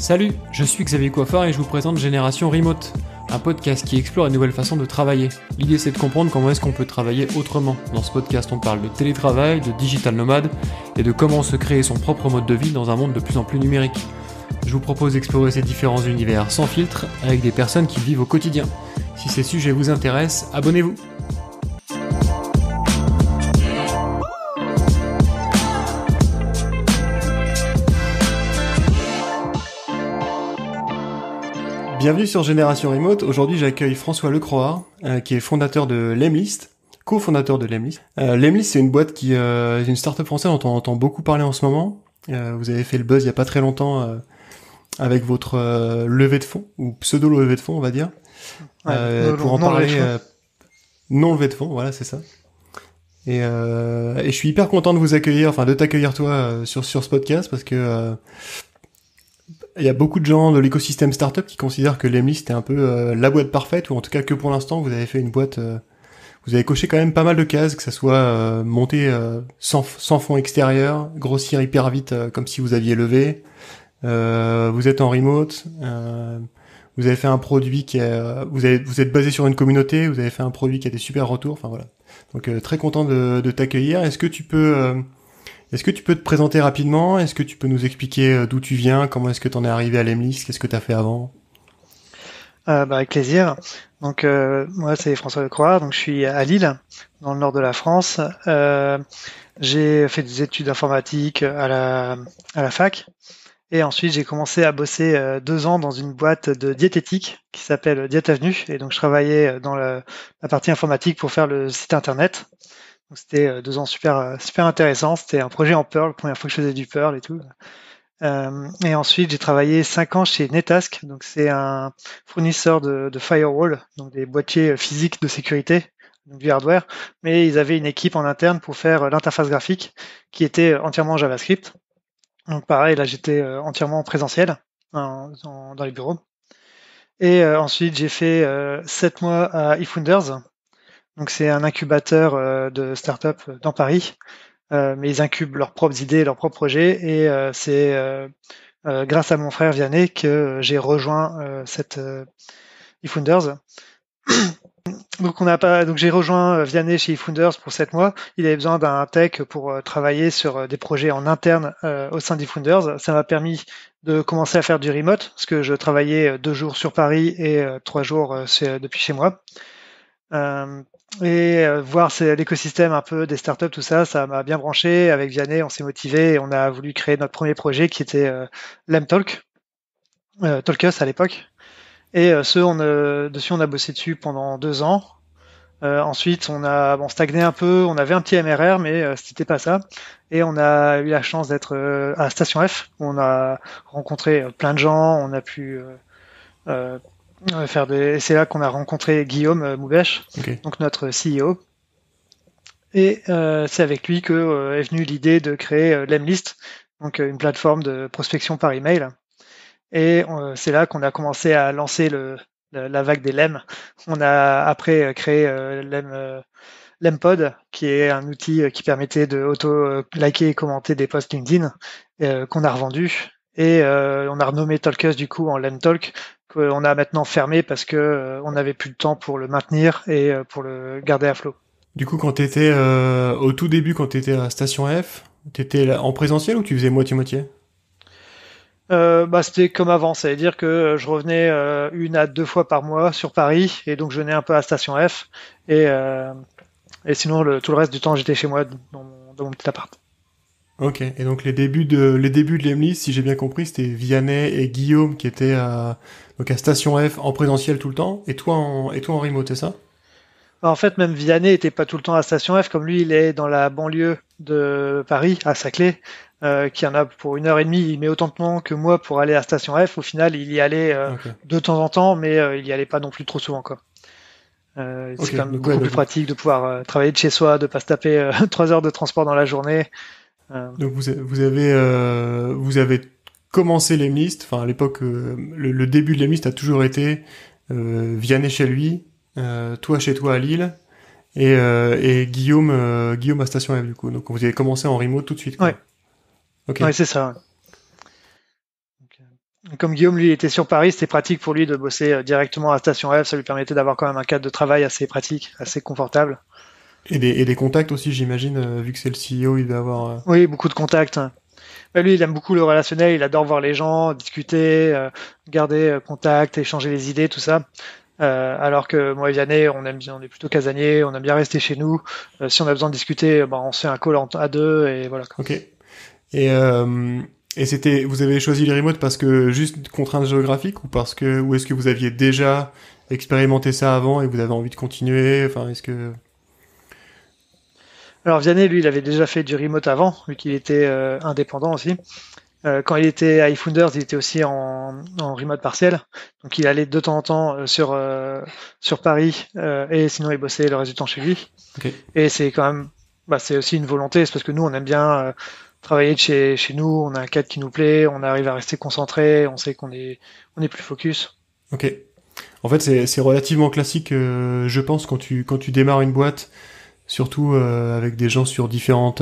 Salut, je suis Xavier Coiffard et je vous présente Génération Remote, un podcast qui explore une nouvelle façon de travailler. L'idée c'est de comprendre comment est-ce qu'on peut travailler autrement. Dans ce podcast on parle de télétravail, de digital nomade et de comment se créer son propre mode de vie dans un monde de plus en plus numérique. Je vous propose d'explorer ces différents univers sans filtre avec des personnes qui vivent au quotidien. Si ces sujets vous intéressent, abonnez-vous. Bienvenue sur Génération Remote. Aujourd'hui, j'accueille François Lecroard, qui est fondateur de Lemlist, cofondateur de Lemlist. Lemlist, c'est une boîte qui est une startup française dont on entend beaucoup parler en ce moment. Vous avez fait le buzz il y a pas très longtemps avec votre levée de fonds, ou pseudo-levée de fonds, on va dire. Pour en parler, non levée de fonds, voilà, c'est ça. Et je suis hyper content de vous accueillir, enfin de t'accueillir toi sur ce podcast, parce que il y a beaucoup de gens de l'écosystème startup qui considèrent que Lemlist est un peu la boîte parfaite, ou en tout cas que pour l'instant vous avez fait une boîte, vous avez coché quand même pas mal de cases, que ça soit monter sans fonds extérieurs, grossir hyper vite comme si vous aviez levé, vous êtes en remote, vous avez fait un produit qui est, vous êtes basé sur une communauté, vous avez fait un produit qui a des super retours, enfin voilà. Donc très content de t'accueillir. Est-ce que tu peux te présenter rapidement? Est-ce que tu peux nous expliquer d'où tu viens? Comment est-ce que tu en es arrivé à Lemlist? Qu'est-ce que tu as fait avant? Avec plaisir. Donc moi c'est François Lecroard, donc je suis à Lille, dans le nord de la France. J'ai fait des études informatiques à la fac, et ensuite j'ai commencé à bosser 2 ans dans une boîte de diététique qui s'appelle Diète Avenue, et donc je travaillais dans la partie informatique pour faire le site internet. Donc c'était 2 ans super intéressants. C'était un projet en Perl, première fois que je faisais du Perl et tout. Et ensuite j'ai travaillé 5 ans chez Netask, donc c'est un fournisseur de firewall, donc des boîtiers physiques de sécurité, donc du hardware, mais ils avaient une équipe en interne pour faire l'interface graphique qui était entièrement JavaScript. Donc pareil, là j'étais entièrement en présentiel dans les bureaux. Et ensuite j'ai fait 7 mois à eFounders. Donc c'est un incubateur de start-up dans Paris, mais ils incubent leurs propres idées, leurs propres projets, et c'est grâce à mon frère Vianney que j'ai rejoint cette eFounders. Donc j'ai rejoint Vianney chez eFounders pour 7 mois. Il avait besoin d'un tech pour travailler sur des projets en interne au sein d'eFounders. Ça m'a permis de commencer à faire du remote, parce que je travaillais 2 jours sur Paris et 3 jours depuis chez moi. Voir l'écosystème un peu des startups, tout ça, ça m'a bien branché. Avec Vianney, on s'est motivé et on a voulu créer notre premier projet qui était Lemtalk, Talkus à l'époque. Et dessus, on a bossé dessus pendant 2 ans. Ensuite, on stagnait un peu. On avait un petit MRR, mais c'était pas ça. Et on a eu la chance d'être à Station F, où on a rencontré plein de gens. On a pu c'est là qu'on a rencontré Guillaume Moubèche, Okay. donc notre CEO. Et c'est avec lui que est venue l'idée de créer Lemlist, donc une plateforme de prospection par email. Et c'est là qu'on a commencé à lancer la vague des Lem. On a après créé Lempod, qui est un outil qui permettait de auto-liker et commenter des posts LinkedIn, qu'on a revendu. Et on a renommé Talkus du coup en Lemtalk, qu'on a maintenant fermé parce que on n'avait plus de temps pour le maintenir et pour le garder à flot. Du coup, quand t'étais au tout début, quand t'étais à Station F, t'étais en présentiel ou tu faisais moitié-moitié? C'était comme avant, ça veut dire que je revenais 1 à 2 fois par mois sur Paris, et donc je venais un peu à Station F, et sinon tout le reste du temps j'étais chez moi dans mon petit appart. Ok, et donc les débuts de Lemlist, si j'ai bien compris, c'était Vianney et Guillaume qui étaient donc à Station F en présentiel tout le temps, et toi en remote, c'est ça? En fait, même Vianney était pas tout le temps à Station F, comme lui il est dans la banlieue de Paris, à Saclay, qui en a pour 1h30, il met autant de temps que moi pour aller à Station F. Au final, il y allait Okay. de temps en temps, mais il y allait pas non plus trop souvent, quoi. C'est quand même beaucoup plus pratique de pouvoir travailler de chez soi, de pas se taper 3 heures de transport dans la journée. Donc vous avez commencé Lemlist, enfin à l'époque, le début de Lemlist a toujours été Vianney chez lui, toi chez toi à Lille, et Guillaume à Station F du coup. Donc vous avez commencé en remote tout de suite, quoi. Ouais. Okay. Ouais, c'est ça. Comme Guillaume, lui, était sur Paris, c'était pratique pour lui de bosser directement à Station F. Ça lui permettait d'avoir quand même un cadre de travail assez pratique, assez confortable. Et des contacts aussi, j'imagine, vu que c'est le CEO, il doit avoir... Oui, beaucoup de contacts. Bah, lui, il aime beaucoup le relationnel, il adore voir les gens, discuter, garder contact, échanger les idées, tout ça. Alors que moi et Vianney, on est plutôt casanier, on aime bien rester chez nous. Si on a besoin de discuter, on se fait un call à deux et voilà. Ok. Et, euh, et vous avez choisi les remotes parce que juste contraintes géographiques ou est-ce que vous aviez déjà expérimenté ça avant et vous avez envie de continuer? Enfin, est-ce que... Alors Vianney, lui, il avait déjà fait du remote avant, vu qu'il était indépendant aussi. Quand il était à iFounders, il était aussi en remote partiel. Donc il allait de temps en temps sur Paris et sinon il bossait le reste du temps chez lui. Ok. Et c'est quand même, c'est aussi une volonté, c'est parce que nous on aime bien travailler de chez nous, on a un cadre qui nous plaît, on arrive à rester concentré, on sait on est plus focus. Ok. En fait, c'est relativement classique, je pense, quand tu démarres une boîte, surtout avec des gens sur différentes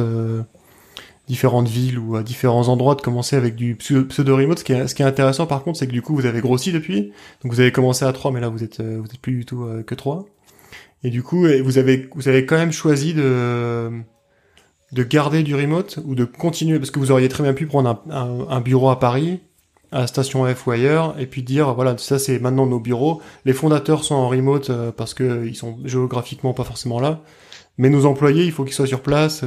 villes ou à différents endroits, de commencer avec du pseudo-remote. Ce qui est intéressant, par contre, c'est que du coup, vous avez grossi depuis. Donc, vous avez commencé à 3, mais là, vous êtes plus du tout que 3. Et du coup, vous avez quand même choisi de garder du remote ou de continuer, parce que vous auriez très bien pu prendre un bureau à Paris, à Station F ou ailleurs, et puis dire, voilà, ça c'est maintenant nos bureaux. Les fondateurs sont en remote parce que ils sont géographiquement pas forcément là. Mais nos employés, il faut qu'ils soient sur place.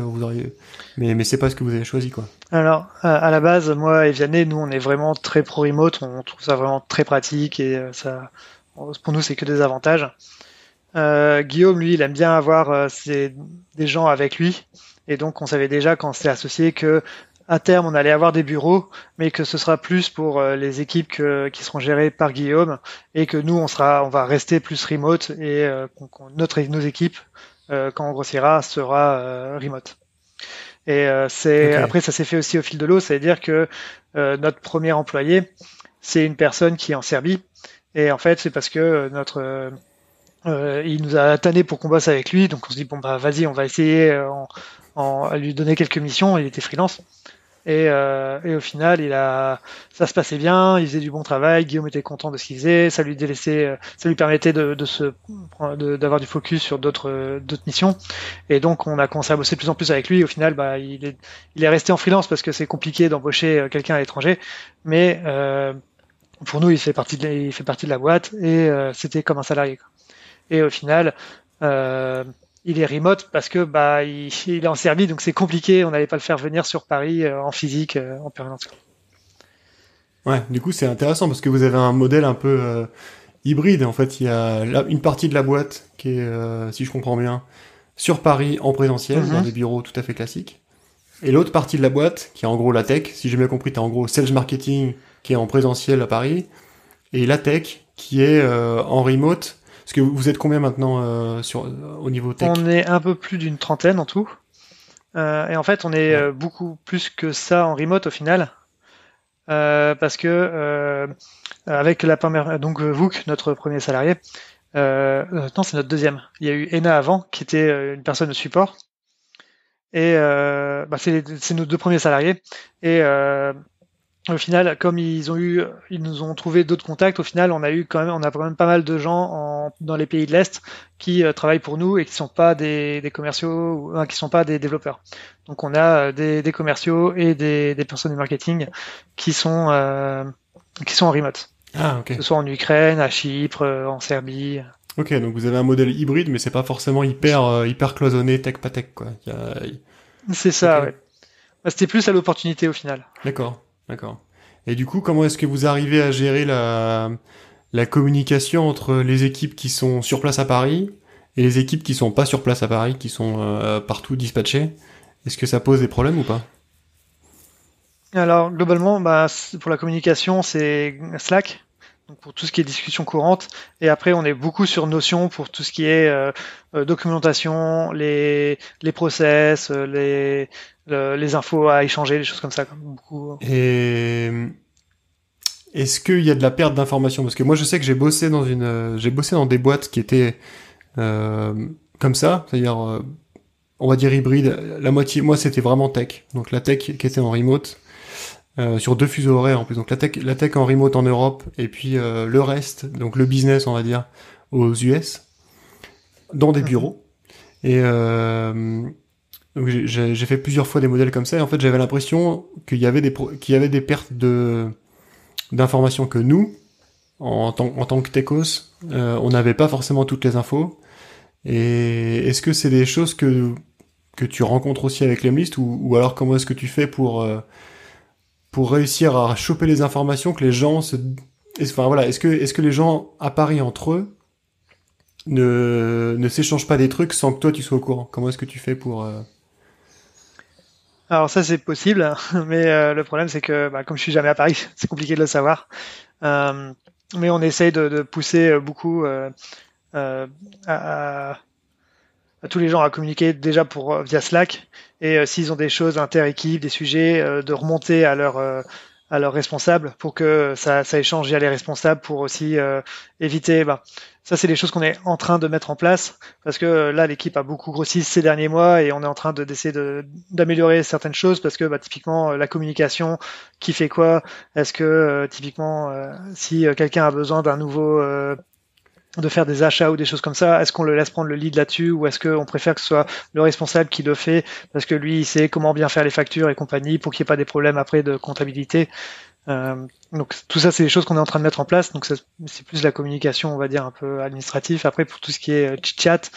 Mais c'est pas ce que vous avez choisi, quoi. Alors à la base, moi et Vianney, nous on est vraiment très pro remote, on trouve ça vraiment très pratique et ça, pour nous c'est que des avantages. Guillaume, lui, il aime bien avoir des gens avec lui. Et donc, on savait déjà quand on s'est associé que à terme, on allait avoir des bureaux, mais que ce sera plus pour les équipes qui seront gérées par Guillaume et que nous, on va rester plus remote et nos équipes, quand on grossira, sera remote. Et Ok. après, ça s'est fait aussi au fil de l'eau, c'est-à-dire que notre premier employé, c'est une personne qui est en Serbie. Et en fait, c'est parce que il nous a tanné pour qu'on bosse avec lui, donc on se dit bon bah vas-y, on va essayer à lui donner quelques missions. Il était freelance et au final, ça se passait bien, il faisait du bon travail. Guillaume était content de ce qu'il faisait, ça lui permettait d'avoir du focus sur d'autres missions. Et donc on a commencé à bosser de plus en plus avec lui. Au final, il est resté en freelance parce que c'est compliqué d'embaucher quelqu'un à l'étranger, mais pour nous, il fait partie de la boîte et c'était comme un salarié, quoi. Et au final, euh, il est remote parce que il est en Serbie, donc c'est compliqué. On n'allait pas le faire venir sur Paris en physique en permanence. Ouais, du coup, c'est intéressant parce que vous avez un modèle un peu hybride. En fait, il y a une partie de la boîte qui est, si je comprends bien, sur Paris en présentiel, dans Mhm. des bureaux tout à fait classiques. Et l'autre partie de la boîte, qui est en gros la tech, si j'ai bien compris, t'as en gros sales marketing qui est en présentiel à Paris, et la tech qui est en remote. Parce que vous êtes combien maintenant au niveau tech? On est un peu plus d'une trentaine en tout. Et en fait, on est Ouais. beaucoup plus que ça en remote au final. Parce que avec la première, donc Vouk, notre premier salarié, non, c'est notre deuxième. Il y a eu Ena avant, qui était une personne de support. Et c'est nos deux premiers salariés. Et au final, comme ils nous ont trouvé d'autres contacts. Au final, on a quand même pas mal de gens dans les pays de l'Est qui travaillent pour nous et qui sont pas des commerciaux, qui sont pas des développeurs. Donc, on a des commerciaux et des personnes du marketing qui sont en remote, Ah, ok. que ce soit en Ukraine, à Chypre, en Serbie. Ok, donc vous avez un modèle hybride, mais c'est pas forcément hyper cloisonné tech pas tech, quoi. C'est Ok, ça, ouais. C'était plus à l'opportunité au final. d'accord, d'accord. Et du coup, comment est-ce que vous arrivez à gérer la communication entre les équipes qui sont sur place à Paris et les équipes qui sont pas sur place à Paris, qui sont partout dispatchées? Est-ce que ça pose des problèmes ou pas? Alors globalement, pour la communication, c'est Slack, donc pour tout ce qui est discussion courante. Et après, on est beaucoup sur Notion pour tout ce qui est documentation, les process, les infos à échanger, des choses comme ça, beaucoup. Et est-ce qu'il y a de la perte d'information? Parce que moi, je sais que j'ai bossé dans des boîtes qui étaient comme ça, c'est-à-dire, on va dire hybride. La moitié, moi, c'était vraiment tech. Donc la tech qui était en remote. sur 2 fuseaux horaires en plus. Donc la tech en remote en Europe et puis le reste, donc le business on va dire aux US, dans des bureaux. Et donc j'ai fait plusieurs fois des modèles comme ça et en fait j'avais l'impression qu'il y avait qu'il y avait des pertes d'informations que nous, en tant que techos, on n'avait pas forcément toutes les infos. Et est-ce que c'est des choses que tu rencontres aussi avec l'Emlist ou alors comment est-ce que tu fais pour réussir à choper les informations que les gens enfin voilà, est-ce que les gens à Paris entre eux ne s'échangent pas des trucs sans que toi tu sois au courant? Comment est-ce que tu fais pour Alors ça c'est possible, mais le problème c'est que comme je suis jamais à Paris, c'est compliqué de le savoir. Euh, mais on essaye de pousser beaucoup euh, à, à tous les gens à communiquer déjà via Slack et s'ils ont des choses inter-équipe, des sujets, de remonter à leurs responsables pour que ça échange via les responsables pour aussi éviter. Ça, c'est des choses qu'on est en train de mettre en place parce que là, l'équipe a beaucoup grossi ces derniers mois et on est en train d'essayer d'améliorer certaines choses parce que typiquement la communication, qui fait quoi? Est-ce que typiquement si quelqu'un a besoin d'un nouveau de faire des achats ou des choses comme ça, est-ce qu'on le laisse prendre le lead là-dessus ou est-ce qu'on préfère que ce soit le responsable qui le fait parce que lui il sait comment bien faire les factures et compagnie pour qu'il n'y ait pas des problèmes après de comptabilité. Donc tout ça c'est des choses qu'on est en train de mettre en place, donc c'est plus la communication on va dire un peu administratif. Après pour tout ce qui est chit-chat,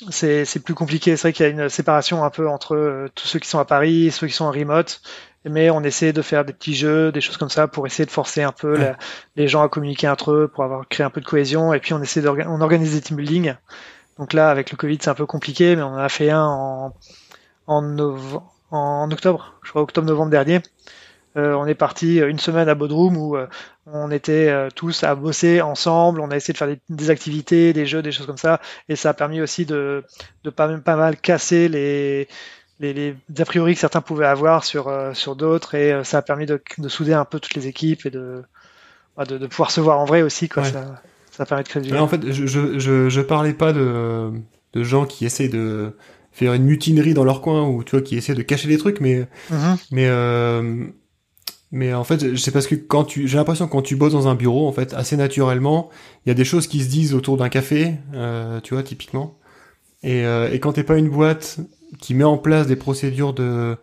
c'est plus compliqué. C'est vrai qu'il y a une séparation un peu entre tous ceux qui sont à Paris, ceux qui sont en remote, mais on essaie de faire des petits jeux, des choses comme ça pour essayer de forcer un peu les gens à communiquer entre eux, pour avoir créé un peu de cohésion. Et puis on organise des team building. Donc là, avec le Covid, c'est un peu compliqué, mais on en a fait un en octobre, je crois octobre-novembre dernier. On est parti une semaine à Bodrum où on était tous à bosser ensemble, on a essayé de faire des activités, des jeux, des choses comme ça, et ça a permis aussi de pas mal casser les a priori que certains pouvaient avoir sur d'autres, et ça a permis de souder un peu toutes les équipes et de pouvoir se voir en vrai aussi, quoi. ouais. Ça permet de créer du En lien. fait, je parlais pas de gens qui essaient de faire une mutinerie dans leur coin ou tu vois qui essaient de cacher des trucs, Mhm. mais mais en fait, c'est parce que j'ai l'impression que quand tu bosses dans un bureau, en fait, assez naturellement, il y a des choses qui se disent autour d'un café, tu vois, typiquement. Et quand t'es pas une boîte qui met en place des procédures de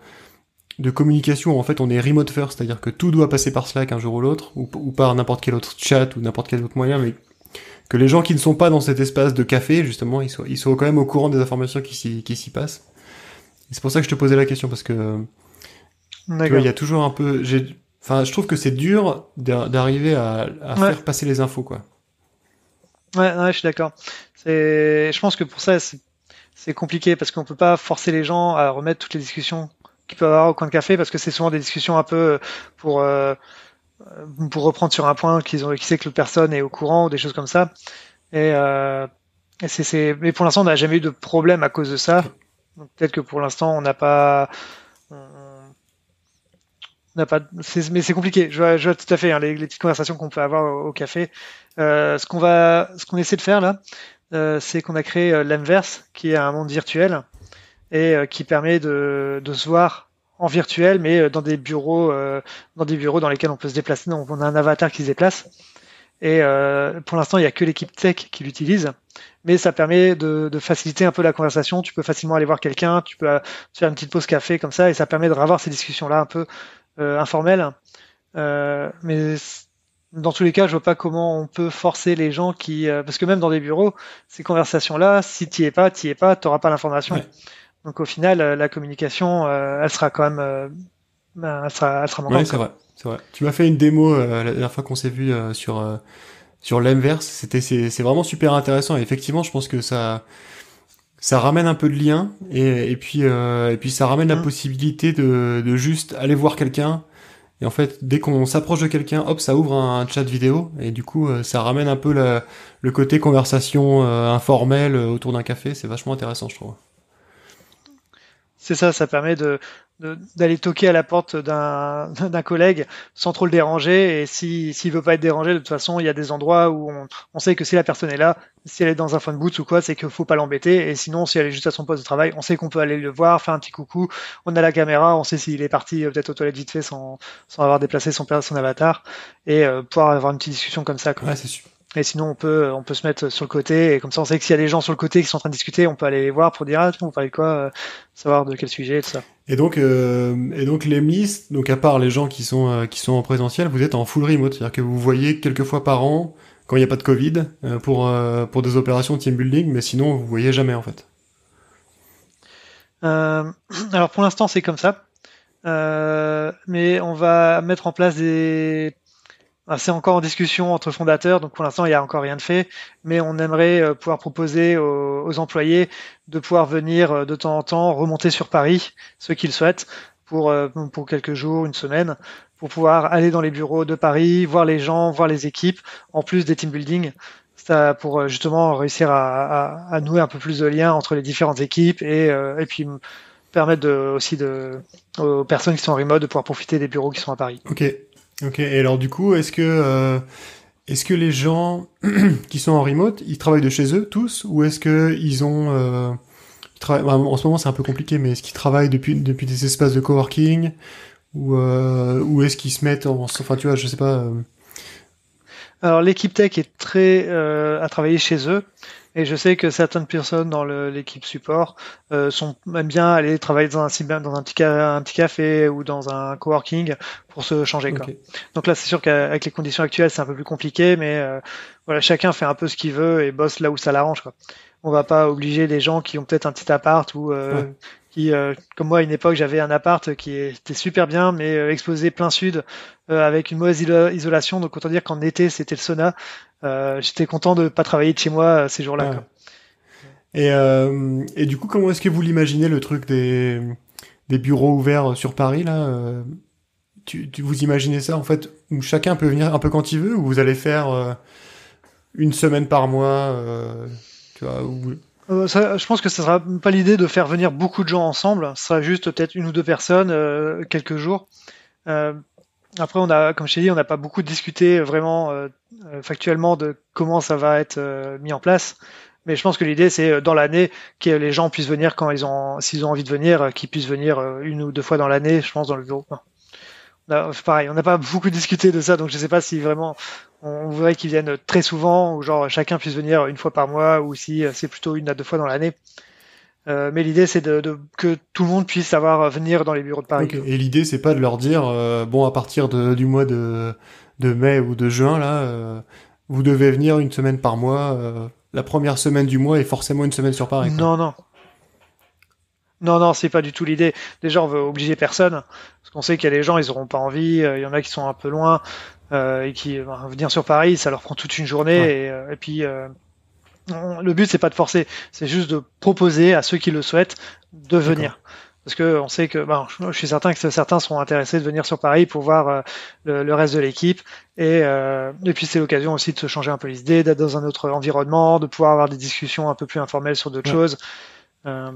communication, où en fait, on est remote first, c'est-à-dire que tout doit passer par Slack un jour ou l'autre, ou par n'importe quel autre chat ou n'importe quel autre moyen, mais que les gens qui ne sont pas dans cet espace de café, justement, ils soient quand même au courant des informations qui s'y passent. Et c'est pour ça que je te posais la question, parce que tu vois, il D'accord. y a toujours un peu, enfin, je trouve que c'est dur d'arriver à Ouais, faire passer les infos, quoi. ouais, je suis d'accord. Je pense que pour ça, c'est compliqué parce qu'on peut pas forcer les gens à remettre toutes les discussions qu'ils peuvent avoir au coin de café parce que c'est souvent des discussions un peu pour euh, pour reprendre sur un point qui sait que l'autre personne est au courant ou des choses comme ça. Et, mais pour l'instant, on n'a jamais eu de problème à cause de ça. Ok. Donc peut-être que pour l'instant, on n'a pas, mais c'est compliqué. Je vois tout à fait hein, les petites conversations qu'on peut avoir au café. Ce qu'on essaie de faire là, c'est qu'on a créé l'Inverse, qui est un monde virtuel et qui permet de se voir en virtuel, mais dans des bureaux dans lesquels on peut se déplacer. Donc on a un avatar qui se déplace. Et pour l'instant, il n'y a que l'équipe tech qui l'utilise, mais ça permet de faciliter un peu la conversation. Tu peux facilement aller voir quelqu'un, tu peux faire une petite pause café comme ça, et ça permet de revoir ces discussions-là un peu informelles. Mais dans tous les cas, je vois pas comment on peut forcer les gens parce que même dans des bureaux, ces conversations-là, si t'y es pas, t'auras pas l'information. Ouais. Donc au final, la communication, elle sera quand même, elle sera Ouais, manquante, c'est quoi. vrai. C'est vrai. Tu m'as fait une démo la dernière fois qu'on s'est vu sur l'inverse. C'est vraiment super intéressant. Et effectivement, je pense que ça ramène un peu de lien et puis ça ramène la Mm. possibilité de juste aller voir quelqu'un. Et en fait, dès qu'on s'approche de quelqu'un, hop, ça ouvre un chat vidéo et du coup, ça ramène un peu le côté conversation informelle autour d'un café. C'est vachement intéressant, je trouve. C'est ça, ça permet d'aller toquer à la porte d'un collègue sans trop le déranger. Et s'il veut pas être dérangé, de toute façon, il y a des endroits où on sait que si la personne est là, si elle est dans un phone booth ou quoi, c'est qu'il faut pas l'embêter. Et sinon, si elle est juste à son poste de travail, on sait qu'on peut aller le voir, faire un petit coucou. On a la caméra, on sait s'il est parti peut-être aux toilettes vite fait sans avoir déplacé son avatar et pouvoir avoir une petite discussion comme ça, quoi. Ouais, c'est super. Et sinon, on peut se mettre sur le côté, et comme ça, on sait que s'il y a des gens sur le côté qui sont en train de discuter, on peut aller les voir pour dire, ah, tiens, vous parlez de quoi, savoir de quel sujet, tout ça. Et donc l'Emlist, donc à part les gens qui sont en présentiel, vous êtes en full remote, c'est-à-dire que vous voyez quelques fois par an quand il n'y a pas de Covid pour des opérations de team building, mais sinon vous voyez jamais en fait. Euh, alors pour l'instant, c'est comme ça. Mais on va mettre en place c'est encore en discussion entre fondateurs, donc pour l'instant il n'y a encore rien de fait, mais on aimerait pouvoir proposer aux employés de pouvoir venir de temps en temps remonter sur Paris, ceux qui le souhaitent, pour quelques jours, une semaine, pour pouvoir aller dans les bureaux de Paris, voir les gens, voir les équipes, en plus des team building, ça, pour justement réussir à nouer un peu plus de liens entre les différentes équipes et puis permettre aux personnes qui sont en remote de pouvoir profiter des bureaux qui sont à Paris. Ok, ok. Et alors du coup, est-ce que les gens qui sont en remote, ils travaillent de chez eux tous, ou est-ce que ils ont en ce moment c'est un peu compliqué, mais est-ce qu'ils travaillent depuis des espaces de coworking, ou est-ce qu'ils se mettent enfin tu vois, je sais pas. Alors l'équipe tech est très à travailler chez eux et je sais que certaines personnes dans l'équipe support aiment bien aller travailler dans un petit café ou dans un coworking pour se changer quoi. Ok. Donc là c'est sûr qu'avec les conditions actuelles c'est un peu plus compliqué mais voilà chacun fait un peu ce qu'il veut et bosse là où ça l'arrange quoi. On va pas obliger les gens qui ont peut-être un petit appart ou Ouais. qui, comme moi à une époque j'avais un appart qui était super bien mais exposé plein sud avec une mauvaise isolation donc autant dire qu'en été c'était le sauna. J'étais content de pas travailler de chez moi ces jours-là Ouais. quoi. Et du coup, comment est-ce que vous l'imaginez le truc des bureaux ouverts sur Paris là vous imaginez ça en fait où chacun peut venir un peu quand il veut, ou vous allez faire une semaine par mois, tu vois, Je pense que ce sera pas l'idée de faire venir beaucoup de gens ensemble, ce sera juste peut-être une ou deux personnes quelques jours. Euh, Après, comme je t'ai dit, on n'a pas beaucoup discuté vraiment factuellement de comment ça va être mis en place. Mais je pense que l'idée, c'est dans l'année que les gens puissent venir s'ils ont envie de venir, qu'ils puissent venir une ou deux fois dans l'année, je pense, dans le bureau. Pareil, on n'a pas beaucoup discuté de ça, donc je sais pas si vraiment on voudrait qu'ils viennent très souvent ou genre chacun puisse venir une fois par mois ou si c'est plutôt une à deux fois dans l'année. Mais l'idée, c'est que tout le monde puisse venir dans les bureaux de Paris, ok. quoi. Et l'idée c'est pas de leur dire bon, à partir du mois de mai ou de juin là, vous devez venir une semaine par mois. La première semaine du mois est forcément une semaine sur Paris, quoi. Non, non. Non, non, c'est pas du tout l'idée. Déjà, on veut obliger personne, parce qu'on sait qu'il y a des gens, ils auront pas envie, il y en a qui sont un peu loin, et qui venir sur Paris, ça leur prend toute une Ouais. journée, et puis le but c'est pas de forcer, c'est juste de proposer à ceux qui le souhaitent de D'accord. venir. Parce que on sait que, je suis certain que certains seront intéressés de venir sur Paris pour voir le reste de l'équipe, et puis c'est l'occasion aussi de se changer un peu les idées, d'être dans un autre environnement, de pouvoir avoir des discussions un peu plus informelles sur d'autres Ouais. choses. Euh,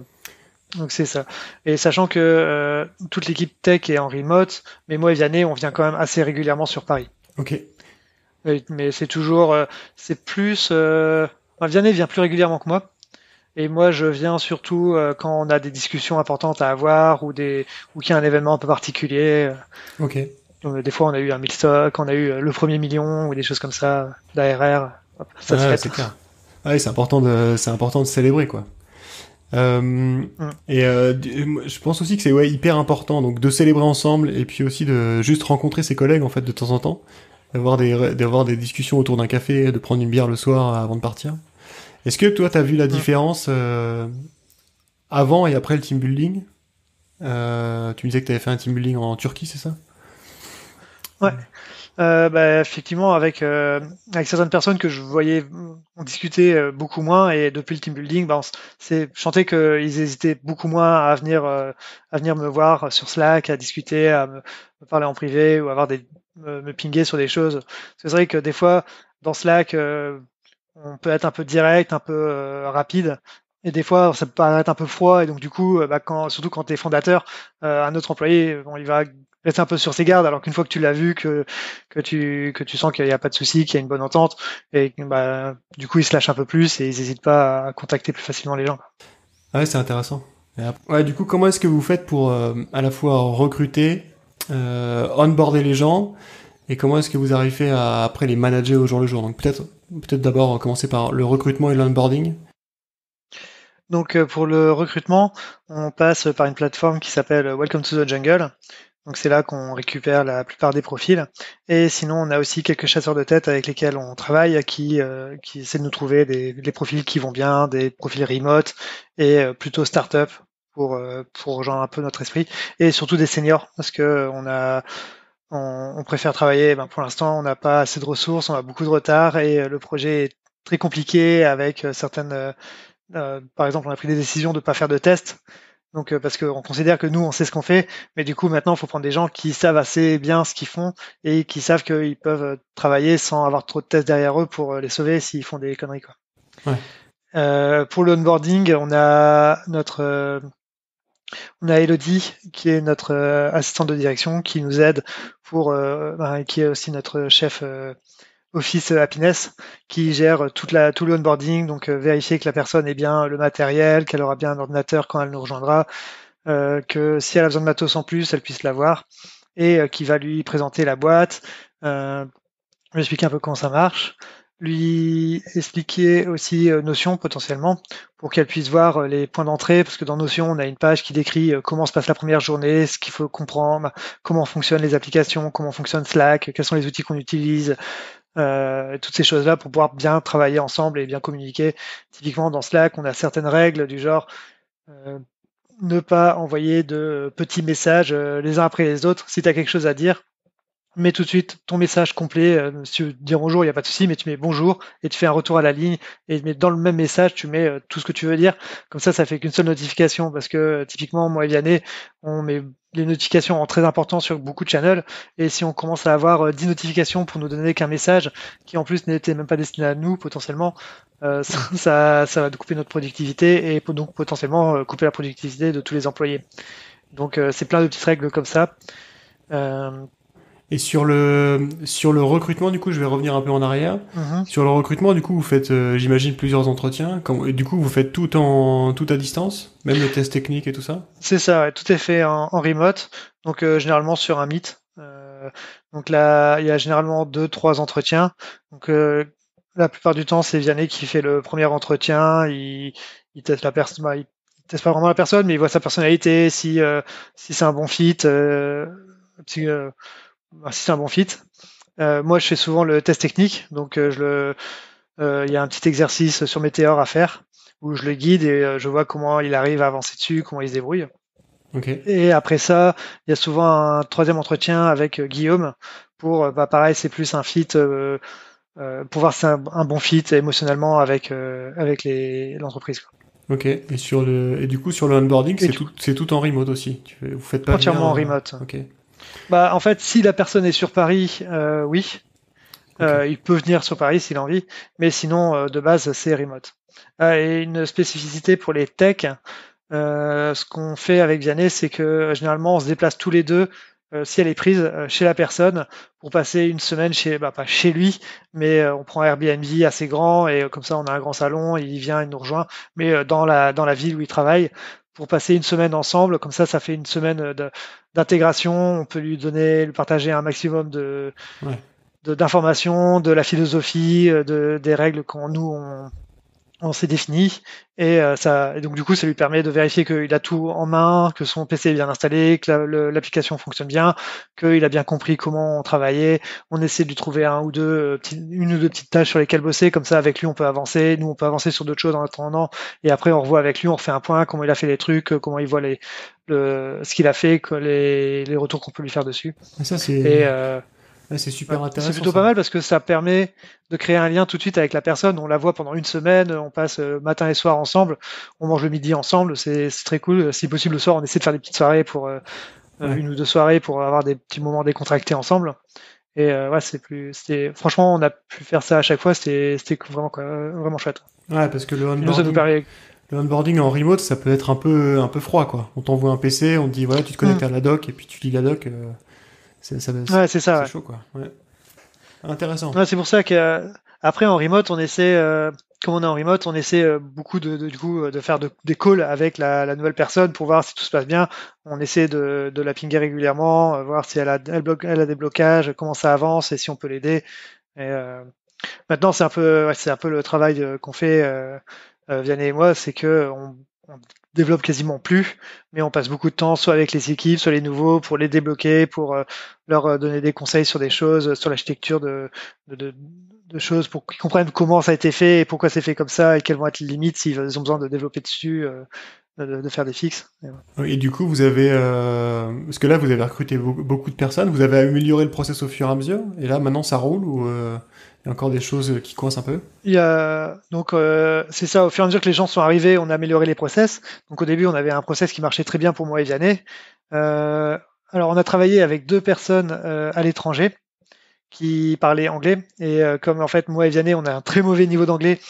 donc c'est ça. Et sachant que toute l'équipe tech est en remote, mais moi et Vianney, on vient quand même assez régulièrement sur Paris. Ok. Mais c'est toujours, c'est plus. Vianney vient plus régulièrement que moi, et moi je viens surtout quand on a des discussions importantes à avoir ou qu'il y a un événement un peu particulier. Ok. Des fois on a eu un Milstock, on a eu le premier million ou des choses comme ça, d'ARR. Hop, ça se Ouais, fête. c'est clair. Ah oui, c'est important de célébrer, quoi. Mm. Moi, je pense aussi que c'est, ouais, hyper important donc de célébrer ensemble, et puis aussi de juste rencontrer ses collègues en fait de temps en temps, d'avoir des discussions autour d'un café, de prendre une bière le soir avant de partir. Est-ce que toi t'as vu la Mm. différence avant et après le team building? Tu me disais que t'avais fait un team building en Turquie, c'est ça? Ouais. Effectivement, avec certaines personnes que je voyais, on discutait beaucoup moins et depuis le team building, je sentais qu'ils hésitaient beaucoup moins à venir me voir sur Slack, à discuter, me parler en privé ou me pinguer sur des choses. C'est vrai que des fois, dans Slack, on peut être un peu direct, un peu rapide. Et des fois, ça peut paraître un peu froid, et donc du coup, surtout quand tu es fondateur, un autre employé, bon, il va rester un peu sur ses gardes, alors qu'une fois que tu l'as vu, que tu sens qu'il n'y a pas de souci, qu'il y a une bonne entente, et que, du coup, ils se lâchent un peu plus et ils n'hésitent pas à contacter plus facilement les gens. Ouais, c'est intéressant. Ouais, du coup, comment est-ce que vous faites pour à la fois recruter, onboarder les gens, et comment est-ce que vous arrivez à après les manager au jour le jour? Donc peut-être d'abord commencer par le recrutement et l'onboarding. Donc pour le recrutement, on passe par une plateforme qui s'appelle Welcome to the Jungle. Donc c'est là qu'on récupère la plupart des profils. Et sinon, on a aussi quelques chasseurs de tête avec lesquels on travaille qui essaient de nous trouver des profils qui vont bien, des profils remote et plutôt start-up pour rejoindre un peu notre esprit. Et surtout des seniors parce que on préfère travailler. Pour l'instant, on n'a pas assez de ressources, on a beaucoup de retard et le projet est très compliqué avec par exemple, on a pris des décisions de ne pas faire de tests. Donc, parce qu'on considère que nous, on sait ce qu'on fait, mais du coup, maintenant, il faut prendre des gens qui savent assez bien ce qu'ils font et qui savent qu'ils peuvent travailler sans avoir trop de tests derrière eux pour les sauver s'ils font des conneries, quoi. Ouais. Pour le onboarding, on a Elodie qui est notre assistante de direction qui nous aide qui est aussi notre chef Office Happiness qui gère tout le onboarding, donc vérifier que la personne ait bien le matériel, qu'elle aura bien un ordinateur quand elle nous rejoindra, que si elle a besoin de matos en plus, elle puisse l'avoir, et qui va lui présenter la boîte, lui expliquer un peu comment ça marche, lui expliquer aussi Notion potentiellement, pour qu'elle puisse voir les points d'entrée, parce que dans Notion, on a une page qui décrit comment se passe la première journée, ce qu'il faut comprendre, comment fonctionnent les applications, comment fonctionne Slack, quels sont les outils qu'on utilise, toutes ces choses-là pour pouvoir bien travailler ensemble et bien communiquer. Typiquement, dans Slack, on a certaines règles du genre euh, ne pas envoyer de petits messages les uns après les autres. Si tu as quelque chose à dire, mets tout de suite ton message complet. Si tu veux dire bonjour, il n'y a pas de souci, mais tu mets bonjour et tu fais un retour à la ligne. Et mais dans le même message, tu mets tout ce que tu veux dire. Comme ça fait qu'une seule notification. Parce que typiquement, moi et Vianney, on met les notifications en très important sur beaucoup de channels. Et si on commence à avoir 10 notifications pour nous donner qu'un message qui en plus n'était même pas destiné à nous potentiellement, ça va couper notre productivité et donc potentiellement couper la productivité de tous les employés. Donc c'est plein de petites règles comme ça. Euh, Et sur le recrutement, du coup, je vais revenir un peu en arrière. mhm. Sur le recrutement, du coup, vous faites, j'imagine, plusieurs entretiens. Et du coup, vous faites tout à distance, même les tests techniques et tout ça. C'est ça, ouais, tout est fait en remote, donc généralement sur un Meet. Donc là, il y a généralement deux, trois entretiens. Donc la plupart du temps, c'est Vianney qui fait le premier entretien. Il teste la personne, il teste pas vraiment la personne, mais il voit sa personnalité, si c'est un bon fit, si, si c'est un bon fit. Moi, je fais souvent le test technique, donc il y a un petit exercice sur Meteor à faire où je le guide et je vois comment il arrive à avancer dessus, comment il se débrouille. Ok. Et après ça, il y a souvent un troisième entretien avec Guillaume pour, pareil, c'est plus un fit, pour voir si c'est un bon fit émotionnellement avec l'entreprise, quoi. Ok. Et du coup, sur le onboarding, Et du coup, c'est tout en remote aussi. Vous faites pas venir. entièrement en remote. Ok. En fait, si la personne est sur Paris, oui, Ok. il peut venir sur Paris s'il a envie, mais sinon, de base, c'est remote. Et une spécificité pour les techs, ce qu'on fait avec Vianney, c'est que généralement on se déplace tous les deux, si elle est prise, chez la personne pour passer une semaine pas chez lui, mais on prend un Airbnb assez grand et comme ça on a un grand salon, il vient, il nous rejoint, mais dans la ville où il travaille pour passer une semaine ensemble. Comme ça fait une semaine d'intégration. On peut lui partager un maximum Ouais. d'informations, de la philosophie, des règles qu'on nous on s'est défini et donc du coup ça lui permet de vérifier qu'il a tout en main, que son PC est bien installé, que l'application fonctionne bien, qu'il a bien compris comment on travaillait. On essaie de lui trouver une ou deux petites tâches sur lesquelles bosser, comme ça avec lui on peut avancer, nous on peut avancer sur d'autres choses en attendant, et après on revoit avec lui, on refait un point, comment il a fait les trucs, comment il voit ce qu'il a fait, les retours qu'on peut lui faire dessus. Et ça, Et ouais, c'est ouais, super c'est intéressant plutôt pas ça. mal parce que ça permet de créer un lien tout de suite avec la personne. On la voit pendant une semaine, on passe matin et soir ensemble, on mange le midi ensemble, c'est très cool. Si possible le soir, on essaie de faire des petites soirées pour Ouais. une ou deux soirées pour avoir des petits moments décontractés ensemble. Et ouais, franchement, on a pu faire ça à chaque fois, c'était vraiment chouette. Ouais, parce que Puis nous, ça nous permet. le onboarding en remote, ça peut être un peu froid, quoi. On t'envoie un PC, on te dit, voilà, tu te connectes Mm. à la doc, et puis tu lis la doc, Ouais, c'est ça. c'est Ouais. chaud, quoi. Ouais. Intéressant. Ouais, c'est pour ça que après en remote, on essaie, comme on est en remote, on essaie beaucoup du coup de faire des calls avec la nouvelle personne pour voir si tout se passe bien. On essaie de la pinguer régulièrement, voir si elle a des blocages, comment ça avance et si on peut l'aider. Et maintenant, c'est un peu le travail qu'on fait Vianney et moi, c'est que on développe quasiment plus, mais on passe beaucoup de temps soit avec les équipes, soit les nouveaux pour les débloquer, pour leur donner des conseils sur des choses, sur l'architecture de, de, de choses, pour qu'ils comprennent comment ça a été fait et pourquoi c'est fait comme ça et quelles vont être les limites s'ils ont besoin de développer dessus, de faire des fixes. Et voilà. Et du coup, vous avez, parce que là, vous avez recruté beaucoup de personnes, vous avez amélioré le process au fur et à mesure, et là, maintenant, ça roule, ou il y a encore des choses qui coincent un peu? Il y a, donc c'est ça, au fur et à mesure que les gens sont arrivés, on a amélioré les process. Donc au début, on avait un process qui marchait très bien pour moi et Vianney. Euh, alors on a travaillé avec deux personnes à l'étranger qui parlaient anglais. Et comme en fait moi et Vianney, on a un très mauvais niveau d'anglais,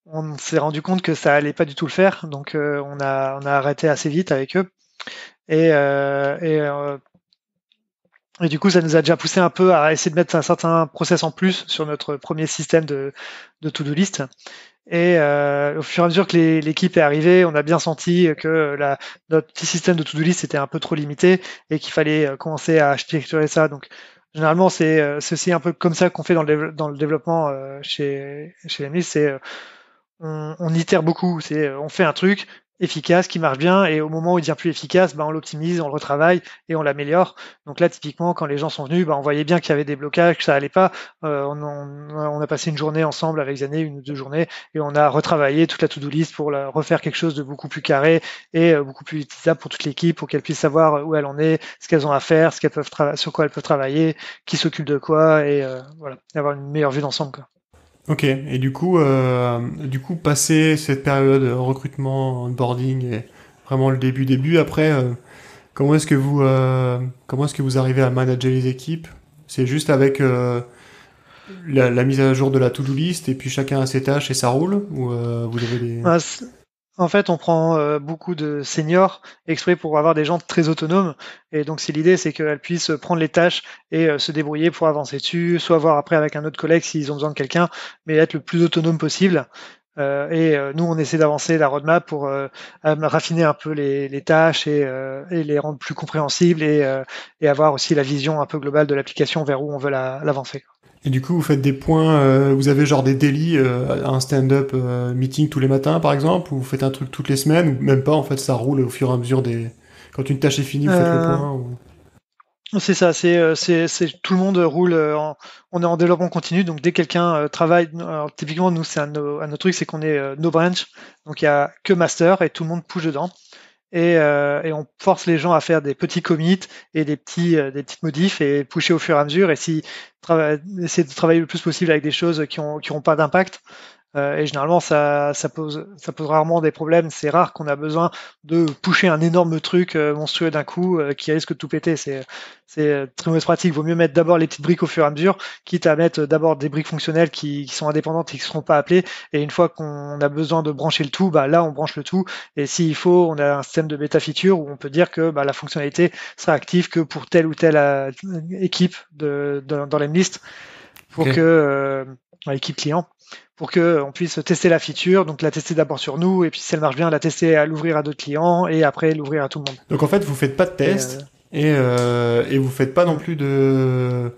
on s'est rendu compte que ça allait pas du tout le faire. Donc on a arrêté assez vite avec eux. Et, euh, et, euh, et du coup, ça nous a déjà poussé un peu à essayer de mettre un certain process en plus sur notre premier système de to-do list. Et au fur et à mesure que l'équipe est arrivée, on a bien senti que notre petit système de to-do list était un peu trop limité et qu'il fallait commencer à architecturer ça. Donc, généralement, c'est aussi un peu comme ça qu'on fait dans le développement chez Lemlist. C'est on itère beaucoup. C'est on fait un truc efficace qui marche bien et au moment où il devient plus efficace, bah, on l'optimise, on le retravaille et on l'améliore. Donc là, typiquement, quand les gens sont venus, bah, on voyait bien qu'il y avait des blocages, que ça allait pas. On a passé une journée ensemble avec Zané, une ou deux journées, et on a retravaillé toute la to-do list pour refaire quelque chose de beaucoup plus carré et beaucoup plus utilisable pour toute l'équipe, pour qu'elle puisse savoir où elle en est, ce qu'elles ont à faire, sur quoi elles peuvent travailler, qui s'occupe de quoi, et voilà, avoir une meilleure vue d'ensemble, quoi. Ok, et du coup, passer cette période recrutement, onboarding et vraiment le début, après, comment est-ce que vous arrivez à manager les équipes? C'est juste avec la mise à jour de la to-do list et puis chacun a ses tâches et ça roule? Ou vous avez des... Ouais, en fait, on prend beaucoup de seniors exprès pour avoir des gens très autonomes. Et donc, si l'idée, c'est qu'elles puissent prendre les tâches et se débrouiller pour avancer dessus, soit voir après avec un autre collègue s'ils ont besoin de quelqu'un, mais être le plus autonome possible. Nous, on essaie d'avancer la roadmap pour raffiner un peu les tâches et les rendre plus compréhensibles et avoir aussi la vision un peu globale de l'application vers où on veut l'avancer. Et du coup, vous faites des points, vous avez genre des daily, un stand-up meeting tous les matins, par exemple, ou vous faites un truc toutes les semaines, ou même pas, en fait, ça roule au fur et à mesure des... Quand une tâche est finie, vous faites le Euh, point, ou... C'est ça, tout le monde roule. On est en développement continu, donc dès que quelqu'un travaille, alors, typiquement nous c'est un autre truc, c'est qu'on est no branch, donc il y a que master et tout le monde push dedans. Et on force les gens à faire des petits commits et des petites modifs et pusher au fur et à mesure. Et si essayer de travailler le plus possible avec des choses qui ont pas d'impact. Et généralement, ça pose rarement des problèmes. C'est rare qu'on a besoin de pusher un énorme truc monstrueux d'un coup qui risque de tout péter. C'est très mauvaise pratique. Vaut mieux mettre d'abord les petites briques au fur et à mesure, quitte à mettre d'abord des briques fonctionnelles qui sont indépendantes et qui ne seront pas appelées. Et une fois qu'on a besoin de brancher le tout, bah là, on branche le tout. Et s'il faut, on a un système de bêta feature où on peut dire que bah, la fonctionnalité sera active que pour telle ou telle équipe dans l'emlist Ok. pour que l'équipe client pour que on puisse tester la feature, donc la tester d'abord sur nous, et puis si elle marche bien, la tester à l'ouvrir à d'autres clients, et après l'ouvrir à tout le monde. Donc en fait, vous faites pas de Et, test, et vous faites pas non plus de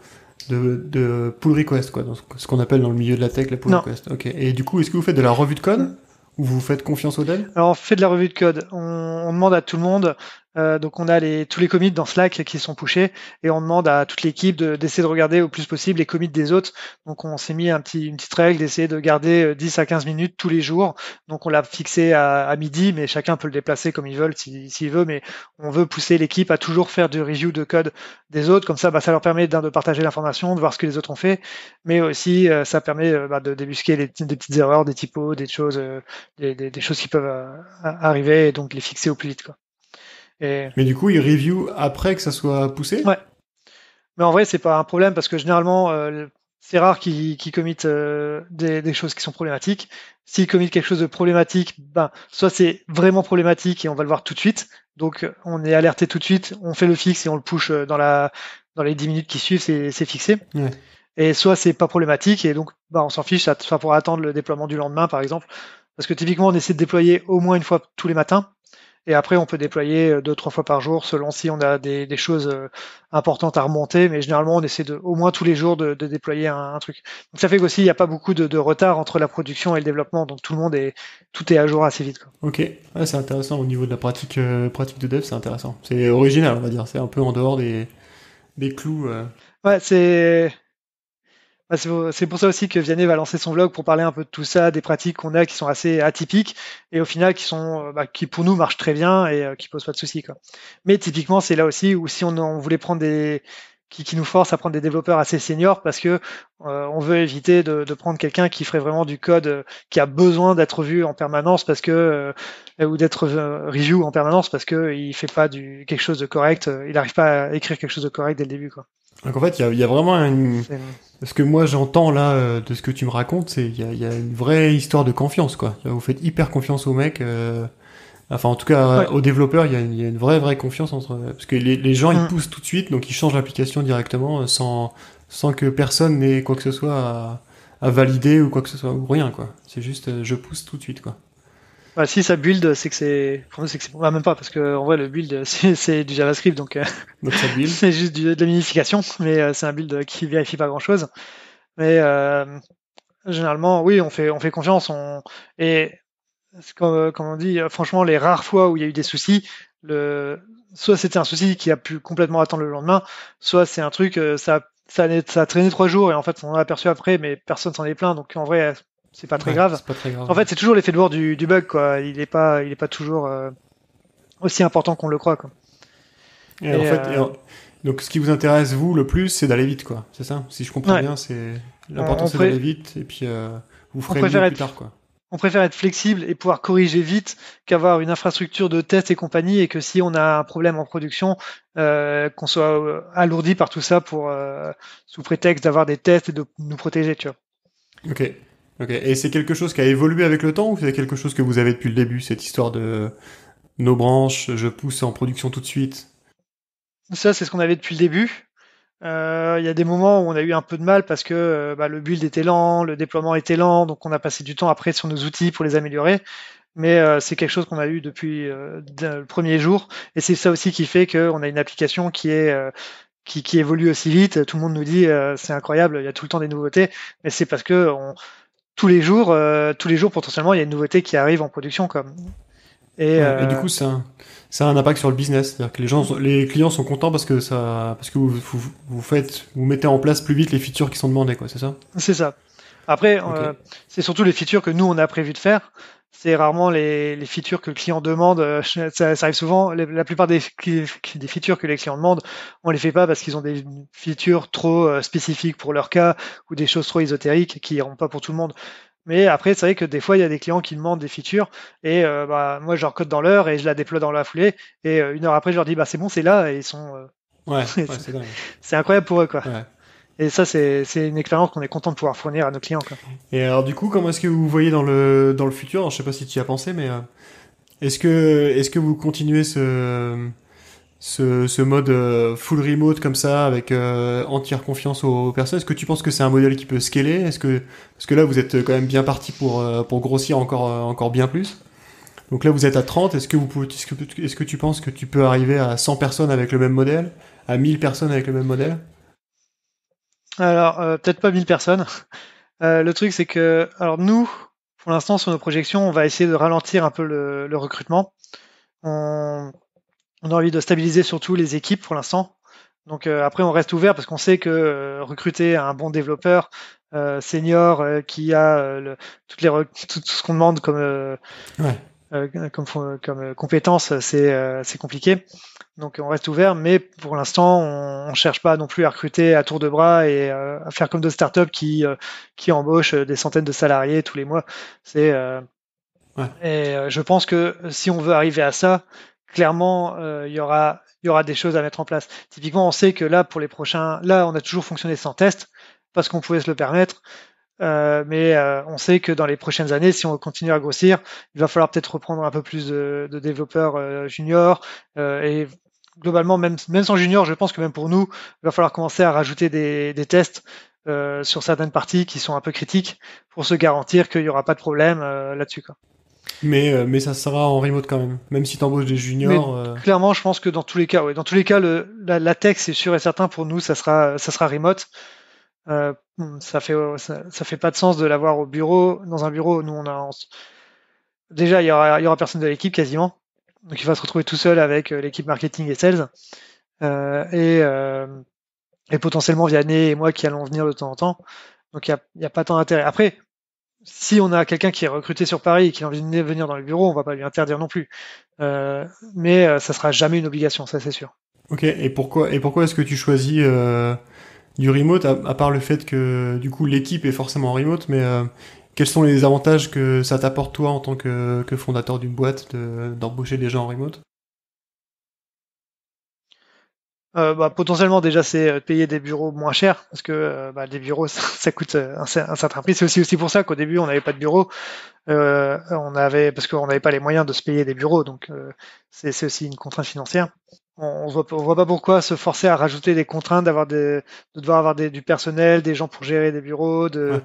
pull request, quoi, donc ce qu'on appelle dans le milieu de la tech la pull non. request. Ok. Et du coup, est-ce que vous faites de la revue de code? Ou vous faites confiance au dev? Alors on fait de la revue de code, on demande à tout le monde, donc on a tous les commits dans Slack qui sont pushés, et on demande à toute l'équipe d'essayer de regarder au plus possible les commits des autres. Donc on s'est mis une petite règle d'essayer de garder 10 à 15 minutes tous les jours. Donc on l'a fixé à midi, mais chacun peut le déplacer comme il veut, s'il veut, mais on veut pousser l'équipe à toujours faire du review de code des autres, comme ça bah, ça leur permet de partager l'information, de voir ce que les autres ont fait, mais aussi ça permet bah, de débusquer des petites erreurs, des typos, des choses des choses qui peuvent arriver et donc les fixer au plus vite, quoi. Et Mais du coup, ils review après que ça soit poussé? ouais, mais en vrai c'est pas un problème parce que généralement c'est rare qu'ils committent des choses qui sont problématiques. S'ils committent quelque chose de problématique, ben, soit c'est vraiment problématique et on va le voir tout de suite. Donc on est alerté tout de suite, on fait le fixe et on le push dans les 10 minutes qui suivent, c'est fixé. Ouais. Et soit c'est pas problématique et donc bah, on s'en fiche, ça pourra attendre le déploiement du lendemain par exemple. Parce que typiquement on essaie de déployer au moins une fois tous les matins. Et après, on peut déployer 2, 3 fois par jour selon si on a des choses importantes à remonter. Mais généralement, on essaie au moins tous les jours de déployer un truc. Donc ça fait qu'aussi, il n'y a pas beaucoup de retard entre la production et le développement. Donc tout est à jour assez vite, quoi. Ok, ouais, c'est intéressant au niveau de la pratique de dev, c'est intéressant. C'est original, on va dire. C'est un peu en dehors des clous. Ouais, c'est pour ça aussi que Vianney va lancer son vlog pour parler un peu de tout ça, des pratiques qu'on a qui sont assez atypiques et au final qui pour nous marchent très bien et qui posent pas de soucis, quoi. Mais typiquement, c'est là aussi où si on voulait prendre qui nous force à prendre des développeurs assez seniors parce que on veut éviter de prendre quelqu'un qui ferait vraiment du code qui a besoin d'être vu en permanence parce que ou d'être review en permanence parce que il fait pas quelque chose de correct, il n'arrive pas à écrire quelque chose de correct dès le début, quoi. Donc en fait, il y a vraiment C'est- ce que moi j'entends là de ce que tu me racontes, c'est il y a une vraie histoire de confiance, quoi. Vous faites hyper confiance aux mecs. Enfin, en tout cas, Ouais. aux développeurs, il y a une vraie confiance entre... Parce que les gens, ils Mm. poussent tout de suite, donc ils changent l'application directement sans que personne n'ait quoi que ce soit à valider ou quoi que ce soit, ou rien, quoi. C'est juste, je pousse tout de suite, quoi. Bah, si ça build, c'est que pour nous, c'est que bah, même pas, parce que en vrai, le build, c'est du JavaScript, donc Donc ça build. c'est juste de la minification, mais c'est un build qui vérifie pas grand-chose. Mais généralement, oui, on fait confiance. Et comme on dit, franchement, les rares fois où il y a eu des soucis, soit c'était un souci qui a pu complètement attendre le lendemain, soit c'est un truc, ça a traîné 3 jours et en fait, on en a aperçu après, mais personne s'en est plaint, donc en vrai, c'est pas très Ouais, grave. c'est pas très grave. En fait, c'est toujours l'effet de bord du bug, quoi. Il est pas toujours aussi important qu'on le croit, quoi. Et en Et fait, donc ce qui vous intéresse, vous, le plus, c'est d'aller vite, quoi. C'est ça? Si je comprends ouais, bien, c'est... on, L'important, on c'est pré- d'aller vite, et puis vous on ferez mieux préfère plus être tard, quoi. on préfère être flexible et pouvoir corriger vite qu'avoir une infrastructure de test et compagnie et que si on a un problème en production, qu'on soit alourdi par tout ça sous prétexte d'avoir des tests et de nous protéger, tu vois. Ok. Ok. Et c'est quelque chose qui a évolué avec le temps ou c'est quelque chose que vous avez depuis le début, cette histoire de nos branches, je pousse en production tout de suite? Ça, c'est ce qu'on avait depuis le début. Il y a des moments où on a eu un peu de mal parce que bah, le build était lent, le déploiement était lent, donc on a passé du temps après sur nos outils pour les améliorer. Mais c'est quelque chose qu'on a eu depuis le premier jour, et c'est ça aussi qui fait qu'on a une application qui évolue aussi vite. Tout le monde nous dit c'est incroyable, il y a tout le temps des nouveautés, mais c'est parce que tous les jours potentiellement il y a une nouveauté qui arrive en production, comme. Et Ouais. Et du coup, ça a un impact sur le business. C'est-à-dire que les clients sont contents parce que vous mettez en place plus vite les features qui sont demandées, quoi. C'est ça? c'est ça. Après, Ok. c'est surtout les features que nous on a prévu de faire. C'est rarement les features que le client demande. Ça arrive souvent. La plupart des features que les clients demandent, on les fait pas parce qu'ils ont des features trop spécifiques pour leur cas ou des choses trop ésotériques qui iront pas pour tout le monde. Mais après, c'est vrai que des fois, il y a des clients qui demandent des features et bah, moi, je leur code dans l'heure et je la déploie dans la foulée. Et 1 heure après, je leur dis, bah, c'est bon, c'est là. Et ils sont, Ouais, ouais, c'est dingue. c'est incroyable pour eux, quoi. Ouais. Et ça, c'est une expérience qu'on est content de pouvoir fournir à nos clients, quoi. Et alors, du coup, comment est-ce que vous voyez dans le futur? Alors, je sais pas si tu y as pensé, mais est-ce que vous continuez ce mode full remote comme ça, avec entière confiance aux personnes? Est-ce que tu penses que c'est un modèle qui peut scaler? Parce que là, vous êtes quand même bien parti pour grossir encore bien plus. Donc là, vous êtes à 30. Est-ce que tu penses que tu peux arriver à 100 personnes avec le même modèle? À 1000 personnes avec le même modèle? Alors, peut-être pas 1000 personnes. Le truc, c'est que, alors nous, pour l'instant, sur nos projections, on va essayer de ralentir un peu le recrutement. On, on a envie de stabiliser surtout les équipes pour l'instant. Donc après, on reste ouvert parce qu'on sait que recruter un bon développeur senior qui a tout ce qu'on demande Ouais. comme compétences, c'est compliqué. Donc on reste ouvert, mais pour l'instant, on cherche pas non plus à recruter à tour de bras et à faire comme d'autres startups qui embauchent des centaines de salariés tous les mois. C'est Ouais. je pense que si on veut arriver à ça, clairement, il y aura des choses à mettre en place. Typiquement, on sait que là, pour les prochains, là, on a toujours fonctionné sans test parce qu'on pouvait se le permettre. Mais on sait que dans les prochaines années, si on continue à grossir, il va falloir peut-être reprendre un peu plus de développeurs juniors. Et globalement, même sans junior, je pense que même pour nous, il va falloir commencer à rajouter des tests sur certaines parties qui sont un peu critiques pour se garantir qu'il n'y aura pas de problème là-dessus, quoi. Mais ça sera en remote quand même. Même si t'embauches des Mais juniors. clairement, je pense que dans tous les cas, ouais, dans tous les cas, la tech, c'est sûr et certain pour nous, ça sera remote. Euh, ça fait pas de sens de l'avoir au bureau, dans un bureau. Nous, déjà, il y aura personne de l'équipe quasiment. Donc, il va se retrouver tout seul avec l'équipe marketing et sales. Euh, et, euh, et potentiellement Vianney et moi qui allons venir de temps en temps. Donc, il y a pas tant d'intérêt. Après, si on a quelqu'un qui est recruté sur Paris et qui a envie de venir dans le bureau, on va pas lui interdire non plus. Mais ça sera jamais une obligation, ça c'est sûr. Ok, et pourquoi est-ce que tu choisis du remote, à part le fait que du coup l'équipe est forcément en remote, mais quels sont les avantages que ça t'apporte toi en tant que fondateur d'une boîte d'embaucher des gens en remote? Bah, potentiellement déjà c'est de payer des bureaux moins chers parce que bah, des bureaux ça coûte un certain prix. C'est aussi pour ça qu'au début on n'avait pas de bureau. Parce qu'on n'avait pas les moyens de se payer des bureaux, donc c'est aussi une contrainte financière. On voit pas pourquoi se forcer à rajouter des contraintes, de devoir avoir du personnel, des gens pour gérer des bureaux, Ouais.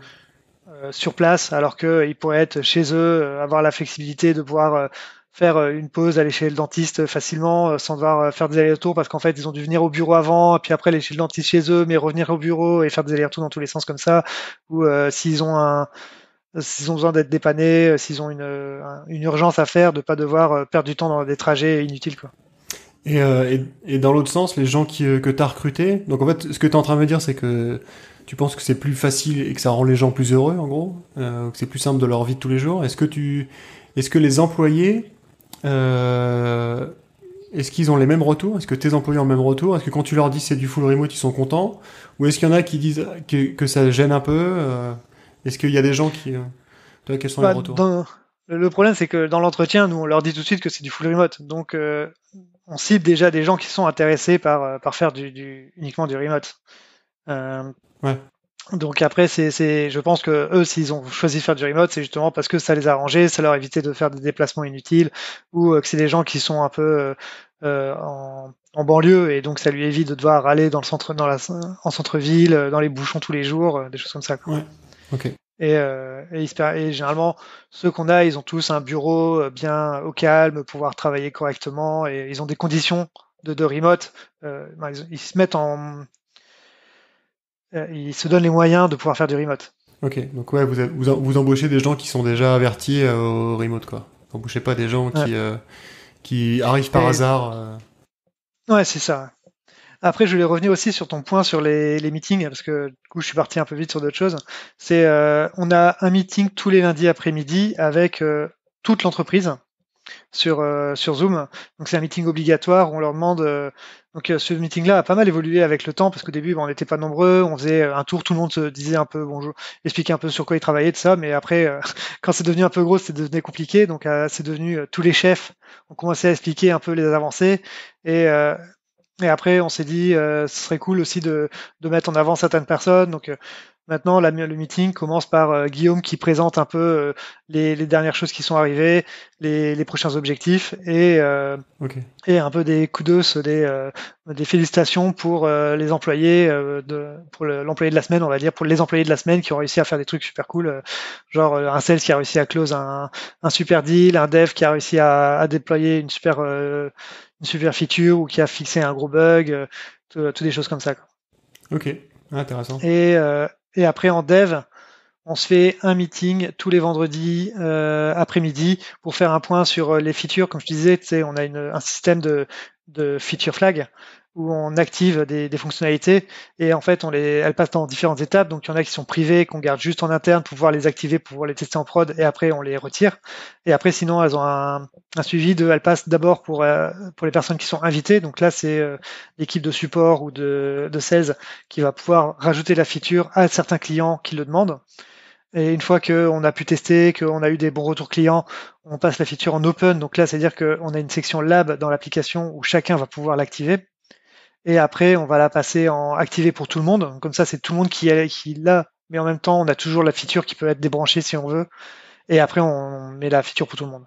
sur place, alors qu'ils pourraient être chez eux, avoir la flexibilité de pouvoir faire une pause, aller chez le dentiste facilement, sans devoir faire des allers-retours, parce qu'en fait ils ont dû venir au bureau avant, et puis après aller chez le dentiste chez eux, mais revenir au bureau et faire des allers-retours dans tous les sens comme ça, ou s'ils ont besoin d'être dépannés, s'ils ont une urgence à faire, de pas devoir perdre du temps dans des trajets inutiles, quoi. Et dans l'autre sens, les gens que tu as recrutés, donc en fait, ce que tu es en train de me dire, c'est que tu penses que c'est plus facile et que ça rend les gens plus heureux, en gros, que c'est plus simple de leur vie de tous les jours. Est-ce que les employés, euh, est-ce qu'ils ont les mêmes retours? Est-ce que tes employés ont le même retour? Est-ce que quand tu leur dis c'est du full remote, ils sont contents? Ou est-ce qu'il y en a qui disent que ça gêne un peu? Est-ce qu'il y a des gens qui... toi, quels sont les Bah, retours? le problème, c'est que dans l'entretien, nous, on leur dit tout de suite que c'est du full remote. Donc, on cible déjà des gens qui sont intéressés par faire uniquement du remote. Euh, Ouais, donc après, je pense que eux, s'ils ont choisi de faire du remote, c'est justement parce que ça les a arrangés, ça leur a évité de faire des déplacements inutiles, ou que c'est des gens qui sont un peu en banlieue, et donc ça lui évite de devoir aller dans le centre, en centre-ville, dans les bouchons tous les jours, des choses comme ça, quoi. ouais, ok. Et généralement, ceux qu'on a, ils ont tous un bureau bien au calme, pouvoir travailler correctement, et ils ont des conditions de remote. Ben, ils se mettent ils se donnent les moyens de pouvoir faire du remote. Ok, donc ouais, vous embauchez des gens qui sont déjà avertis au remote, quoi. Vous embauchez pas des gens Ouais. qui arrivent par Et, hasard. ouais, c'est ça. Après, je voulais revenir aussi sur ton point sur les meetings, parce que du coup, je suis parti un peu vite sur d'autres choses. On a un meeting tous les lundis après-midi avec toute l'entreprise sur Zoom. Donc c'est un meeting obligatoire où on leur demande. Ce meeting-là a pas mal évolué avec le temps parce qu'au début, on n'était pas nombreux, on faisait un tour, tout le monde se disait un peu bonjour, expliquait un peu sur quoi il travaillait, de ça. Mais après, quand c'est devenu un peu gros, c'est devenu compliqué. Donc c'est devenu tous les chefs ont commencé à expliquer un peu les avancées et euh, et après, on s'est dit, ce serait cool aussi de mettre en avant certaines personnes. Donc maintenant, le meeting commence par Guillaume qui présente un peu les dernières choses qui sont arrivées, les prochains objectifs Ok, et un peu des kudos, des félicitations pour les employés, pour l'employé de la semaine, on va dire, pour les employés de la semaine qui ont réussi à faire des trucs super cool, genre un sales qui a réussi à close un super deal, un dev qui a réussi à déployer une super feature ou qui a fixé un gros bug, tout des choses comme ça, quoi. ok, ah, intéressant. Et, euh, et après en dev, on se fait un meeting tous les vendredis après-midi pour faire un point sur les features. Comme je disais, tu sais, on a un système de feature flag où on active des fonctionnalités et en fait elles passent dans différentes étapes. Donc il y en a qui sont privées, qu'on garde juste en interne pour pouvoir les activer, pour pouvoir les tester en prod et après on les retire. Et après sinon elles ont un suivi elles passent d'abord pour les personnes qui sont invitées. Donc là c'est l'équipe de support ou de sales qui va pouvoir rajouter la feature à certains clients qui le demandent. Et une fois qu'on a pu tester, qu'on a eu des bons retours clients, on passe la feature en open. Donc là, c'est-à-dire qu'on a une section lab dans l'application où chacun va pouvoir l'activer. et après on va la passer en activé pour tout le monde. Comme ça, c'est tout le monde qui l'a, mais en même temps, on a toujours la feature qui peut être débranchée si on veut. Et après, on met la feature pour tout le monde.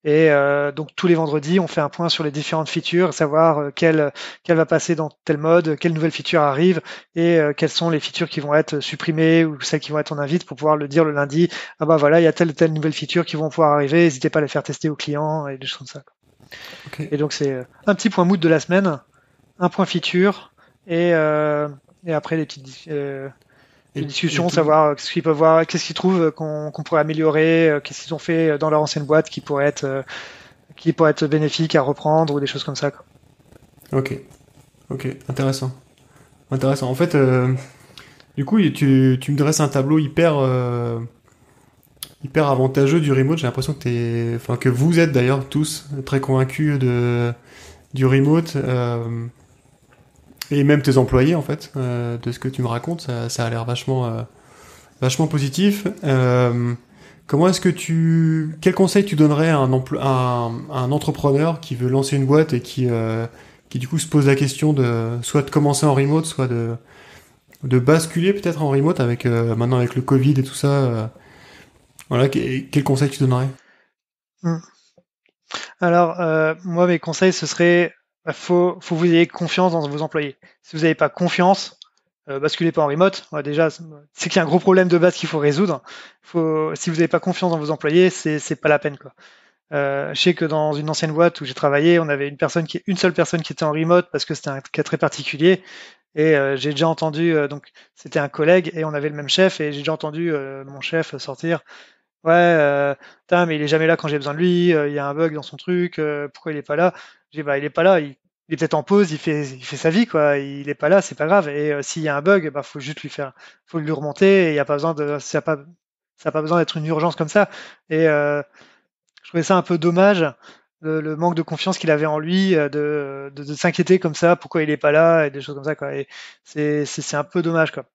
Et donc tous les vendredis, on fait un point sur les différentes features, savoir quelle va passer dans tel mode, quelle nouvelle feature arrive et quelles sont les features qui vont être supprimées ou celles qui vont être en invite pour pouvoir le dire le lundi. Ah bah voilà, il y a telle nouvelle feature qui vont pouvoir arriver, n'hésitez pas à les faire tester aux clients et des choses comme ça. Ok. Et donc c'est un petit point mood de la semaine, un point feature et, euh, et après des Et discussions, savoir ce qu'ils peuvent voir, qu'est-ce qu'ils trouvent qu'on pourrait améliorer, qu'est-ce qu'ils ont fait dans leur ancienne boîte qui pourrait être bénéfique à reprendre ou des choses comme ça, quoi. ok, ok, intéressant. Intéressant. En fait, du coup, tu me dresses un tableau hyper avantageux du remote. J'ai l'impression que enfin, que vous êtes d'ailleurs tous très convaincus du remote, et même tes employés, en fait, de ce que tu me racontes, ça a l'air vachement positif. Comment est-ce que quel conseil tu donnerais à un entrepreneur qui veut lancer une boîte et qui du coup se pose la question soit de commencer en remote, soit de basculer peut-être en remote avec, maintenant avec le Covid et tout ça, voilà, quel conseil tu donnerais? Mm. Alors, moi, mes conseils, ce serait, bah, faut que vous ayez confiance dans vos employés. Si vous n'avez pas confiance, basculez pas en remote. Ouais, déjà, c'est qu'il y a un gros problème de base qu'il faut résoudre. Si vous n'avez pas confiance dans vos employés, c'est pas la peine, quoi. Je sais que dans une ancienne boîte où j'ai travaillé, on avait une seule personne qui était en remote parce que c'était un cas très particulier. Et j'ai déjà entendu, donc c'était un collègue et on avait le même chef et j'ai déjà entendu mon chef sortir. Ouais, putain, mais il est jamais là quand j'ai besoin de lui. Il y a un bug dans son truc. Pourquoi il est pas là? J'ai dit, bah il est pas là. Il est peut-être en pause. Il fait sa vie, quoi. Il est pas là, c'est pas grave. Et s'il y a un bug, bah faut juste faut lui remonter. Et il y a pas besoin ça a pas besoin d'être une urgence comme ça. Et je trouvais ça un peu dommage, le manque de confiance qu'il avait en lui, de s'inquiéter comme ça, pourquoi il est pas là et des choses comme ça, quoi. Et c'est un peu dommage, quoi.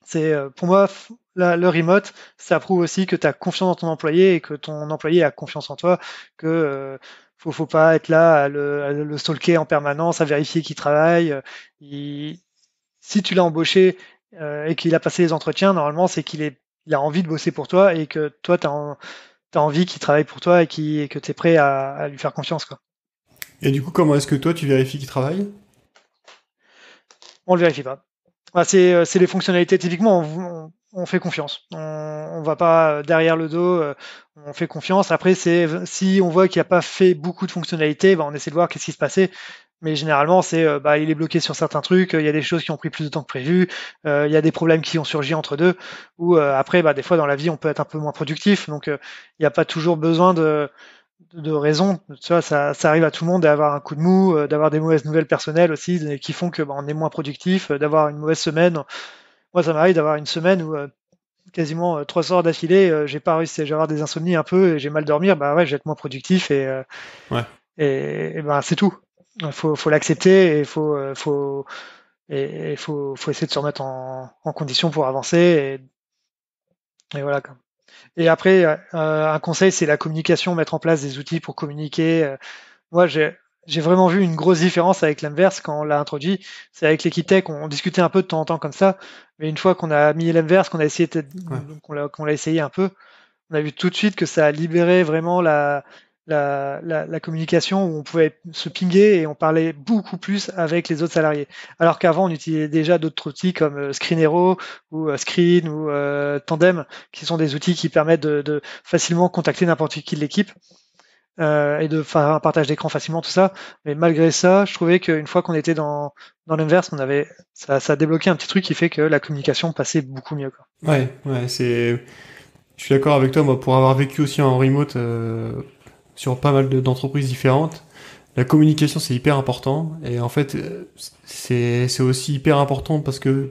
C'est pour moi le remote, ça prouve aussi que tu as confiance dans ton employé et que ton employé a confiance en toi, que faut pas être là à le stalker en permanence, à vérifier qu'il travaille. Si tu l'as embauché et qu'il a passé les entretiens, normalement c'est il a envie de bosser pour toi et que toi t'as envie qu'il travaille pour toi et que tu es prêt à lui faire confiance, quoi. Et du coup, comment est-ce que toi tu vérifies qu'il travaille? On le vérifie pas. Ah, c'est les fonctionnalités. Typiquement, on fait confiance. On va pas derrière le dos. On fait confiance. Après, si on voit qu'il n'a pas fait beaucoup de fonctionnalités, bah, on essaie de voir qu'est-ce qui se passait. Mais généralement, bah, il est bloqué sur certains trucs. Il y a des choses qui ont pris plus de temps que prévu. Il y a des problèmes qui ont surgi entre deux. Ou après, bah, des fois dans la vie, on peut être un peu moins productif. Donc, il n'y a pas toujours besoin de raison. Tu vois, ça arrive à tout le monde d'avoir un coup de mou, d'avoir des mauvaises nouvelles personnelles aussi, qui font que bah, on est moins productif, d'avoir une mauvaise semaine. Moi, ça m'arrive d'avoir une semaine où quasiment 3 heures d'affilée, j'ai pas réussi, j'ai avoir des insomnies un peu et j'ai mal dormir. Bah ouais, je vais être moins productif Ouais. et ben c'est tout. Faut l'accepter et faut essayer de se remettre en condition pour avancer et voilà, quoi. Et après, un conseil, c'est la communication, mettre en place des outils pour communiquer. Moi, j'ai vraiment vu une grosse différence avec l'inverse quand on l'a introduit. C'est avec l'Equitech, on discutait un peu de temps en temps comme ça, mais une fois qu'on a mis l'inverse, qu'on a essayé, Ouais. qu'on l'a essayé un peu, on a vu tout de suite que ça a libéré vraiment la communication où on pouvait se pinguer et on parlait beaucoup plus avec les autres salariés. Alors qu'avant, on utilisait déjà d'autres outils comme Screenero ou Screen ou Tandem, qui sont des outils qui permettent de facilement contacter n'importe qui de l'équipe et de faire un partage d'écran facilement, tout ça. Mais malgré ça, je trouvais qu'une fois qu'on était dans l'inverse, ça a débloqué un petit truc qui fait que la communication passait beaucoup mieux, quoi. Ouais, je suis d'accord avec toi, moi, pour avoir vécu aussi en remote, sur pas mal d'entreprises différentes, la communication c'est hyper important, et en fait, c'est aussi hyper important parce que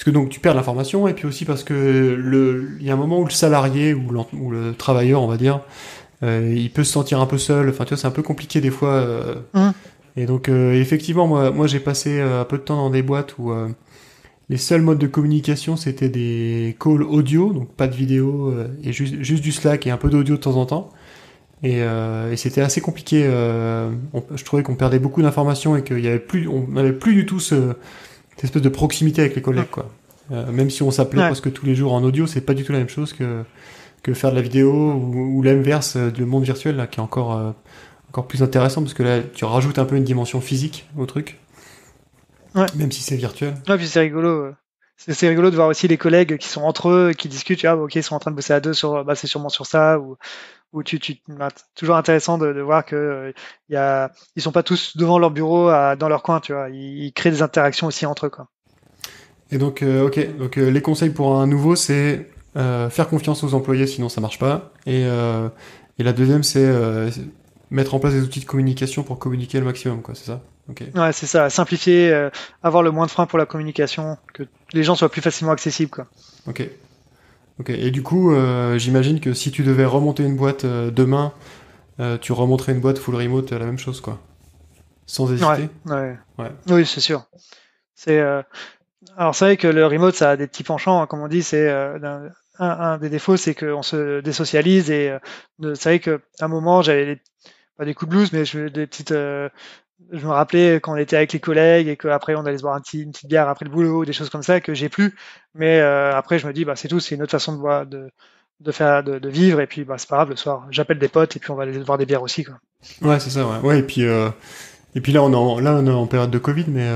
donc tu perds l'information, et puis aussi parce que il y a un moment où le salarié ou le travailleur, on va dire, il peut se sentir un peu seul. Enfin, tu vois, c'est un peu compliqué des fois. Hum, Et donc, effectivement, moi, j'ai passé un peu de temps dans des boîtes où les seuls modes de communication, c'était des calls audio, donc pas de vidéo, et juste du Slack et un peu d'audio de temps en temps. et c'était assez compliqué. Je trouvais qu'on perdait beaucoup d'informations et on n'avait plus du tout cette espèce de proximité avec les collègues, quoi. Même si on s'appelait presque tous les jours en audio, c'est pas du tout la même chose que faire de la vidéo ou l'inverse, le monde virtuel là, qui est encore plus intéressant parce que là, tu rajoutes un peu une dimension physique au truc, même si c'est virtuel. Ouais, puis c'est rigolo. C'est rigolo de voir aussi les collègues qui sont entre eux, qui discutent. Ok, ils sont en train de bosser à deux sur, c'est sûrement sur ça, ou toujours intéressant de voir que ils sont pas tous devant leur bureau dans leur coin, tu vois. Ils créent des interactions aussi entre eux, quoi. Et donc, les conseils pour un nouveau, c'est faire confiance aux employés, sinon ça marche pas. Et la deuxième, c'est mettre en place des outils de communication pour communiquer le maximum, quoi. C'est ça? Ok. Ouais, c'est ça. Simplifier, avoir le moins de freins pour la communication, que les gens soient plus facilement accessibles, quoi. Ok. Et du coup, j'imagine que si tu devais remonter une boîte demain, tu remonterais une boîte full remote, la même chose, quoi. Sans hésiter. Ouais. Oui, c'est sûr. Alors c'est vrai que le remote, ça a des petits penchants, hein, comme on dit. C'est un des défauts, c'est qu'on se désocialise et c'est vrai qu'à un moment, j'avais pas des coups de blues, mais je me rappelais quand on était avec les collègues et qu'après on allait se boire une petite bière après le boulot, des choses comme ça que j'ai plus. Mais après, je me dis, c'est tout, c'est une autre façon de vivre. Et puis, c'est pas grave, le soir, j'appelle des potes et puis on va aller boire des bières aussi, quoi. Ouais, c'est ça. Ouais. Et puis là, on est en période de Covid, mais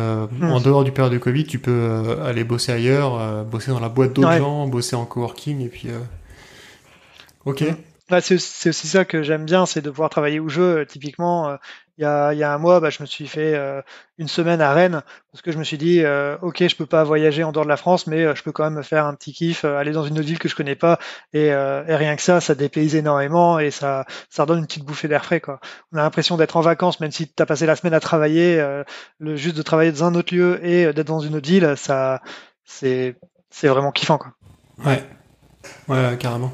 en dehors du période de Covid, tu peux aller bosser ailleurs, bosser dans la boîte d'autres gens, bosser en coworking, et puis. Ok. Ouais, c'est aussi ça que j'aime bien, c'est de pouvoir travailler où je veux. Typiquement, il y a un mois, je me suis fait une semaine à Rennes parce que je me suis dit, ok, je peux pas voyager en dehors de la France, mais je peux quand même me faire un petit kiff, aller dans une autre ville que je connais pas, et rien que ça dépayse énormément et ça redonne une petite bouffée d'air frais, quoi. On a l'impression d'être en vacances, même si tu as passé la semaine à travailler, le juste de travailler dans un autre lieu et d'être dans une autre ville, ça, c'est vraiment kiffant, quoi. Ouais, carrément.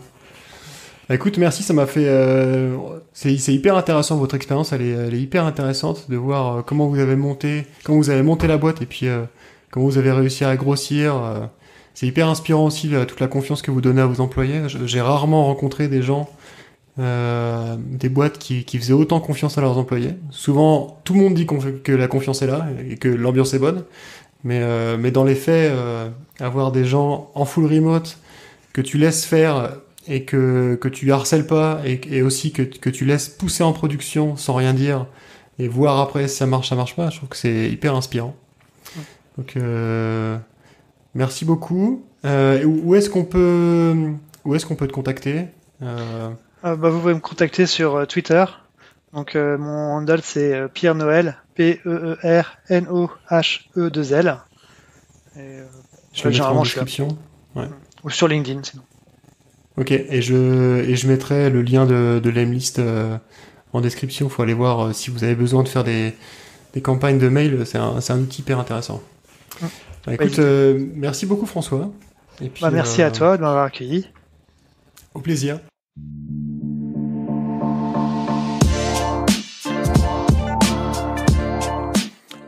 Écoute, merci, ça m'a fait. C'est hyper intéressant, votre expérience, elle est hyper intéressante de voir comment vous avez monté la boîte et puis comment vous avez réussi à grossir. C'est hyper inspirant aussi toute la confiance que vous donnez à vos employés. J'ai rarement rencontré des gens, des boîtes qui faisaient autant confiance à leurs employés. Souvent, tout le monde dit que la confiance est là et que l'ambiance est bonne, mais dans les faits, avoir des gens en full remote que tu laisses faire et que tu harcèles pas et aussi que tu laisses pousser en production sans rien dire et voir après si ça marche pas, je trouve que c'est hyper inspirant. Donc merci beaucoup. Où est-ce qu'on peut te contacter? Vous pouvez me contacter sur Twitter. Donc mon handle c'est Pierre Noël, PEERNOHE2L. Je vais mettre en description. Ouais. Ou sur LinkedIn sinon. Ok, et je mettrai le lien de l'Emlist en description. Il faut aller voir si vous avez besoin de faire des campagnes de mail. C'est un outil hyper intéressant. Écoute, merci beaucoup François. Et puis, merci à toi de m'avoir accueilli. Au plaisir.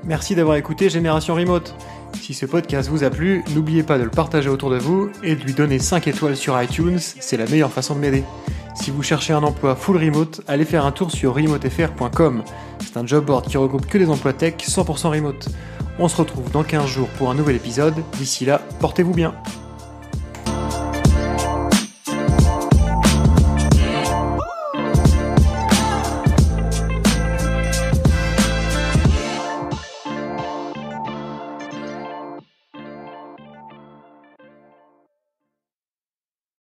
Merci d'avoir écouté Génération Remote. Si ce podcast vous a plu, n'oubliez pas de le partager autour de vous et de lui donner 5 étoiles sur iTunes, c'est la meilleure façon de m'aider. Si vous cherchez un emploi full remote, allez faire un tour sur remotefr.com. C'est un job board qui regroupe que des emplois tech 100% remote. On se retrouve dans 15 jours pour un nouvel épisode. D'ici là, portez-vous bien.